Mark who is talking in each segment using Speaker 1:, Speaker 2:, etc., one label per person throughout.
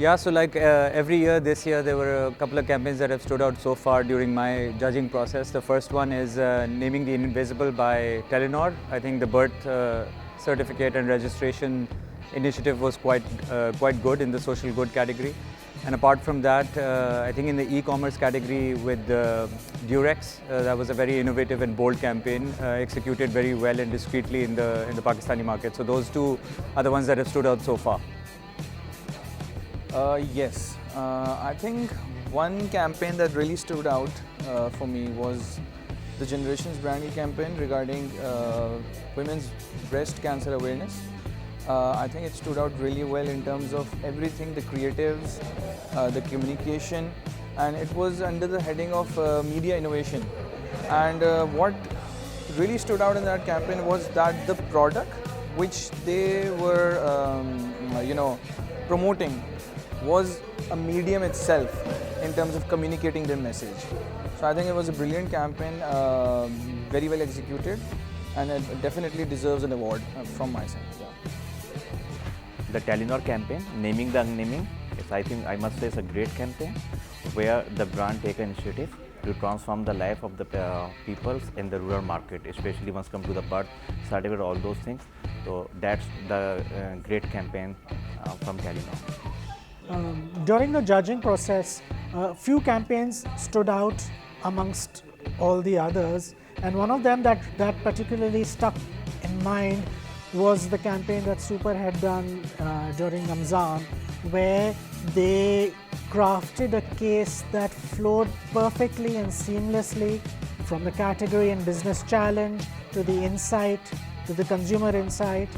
Speaker 1: Yeah, so like every year, this year there were a couple of campaigns that have stood out so far during my judging process. The first one is Naming the Invisible by Telenor. I think the birth certificate and registration initiative was quite good in the social good category. And apart from that, I think in the e-commerce category with Durex, that was a very innovative and bold campaign, executed very well and discreetly in the Pakistani market. So those two are the ones that have stood out so far.
Speaker 2: Yes, I think one campaign that really stood out for me was the Generations Brand campaign regarding women's breast cancer awareness. I think it stood out really well in terms of everything, the creatives, the communication, and it was under the heading of media innovation. And what really stood out in that campaign was that the product which they were, promoting was a medium itself in terms of communicating their message. So I think it was a brilliant campaign, very well executed, and it definitely deserves an award from my side. Yeah.
Speaker 3: The Telenor campaign, Naming the Unnaming, I think I must say it's a great campaign where the brand take an initiative to transform the life of the peoples in the rural market, especially once come to the birth certificate, all those things. So that's the great campaign from Telenor.
Speaker 4: During the judging process, a few campaigns stood out amongst all the others, and one of them that particularly stuck in mind was the campaign that Super had done during Ramzan, where they crafted a case that flowed perfectly and seamlessly from the category and business challenge to the insight, to the consumer insight,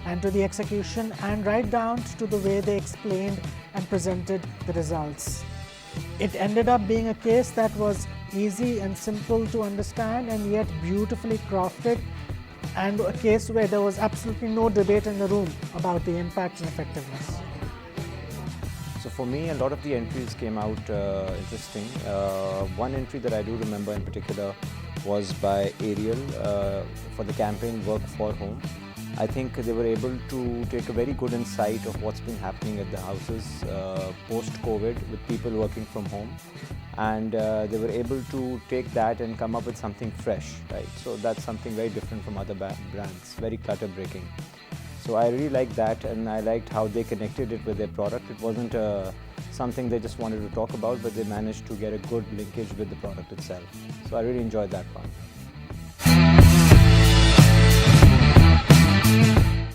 Speaker 4: and to the execution, and right down to the way they explained and presented the results. It ended up being a case that was easy and simple to understand and yet beautifully crafted, and a case where there was absolutely no debate in the room about the impact and effectiveness.
Speaker 5: So for me, a lot of the entries came out interesting. One entry that I do remember in particular was by Ariel for the campaign Work for Home. I think they were able to take a very good insight of what's been happening at the houses post-COVID with people working from home, and they were able to take that and come up with something fresh, right? So that's something very different from other brands, very clutter breaking. So I really liked that, and I liked how they connected it with their product. It wasn't something they just wanted to talk about, but they managed to get a good linkage with the product itself. So I really enjoyed that part.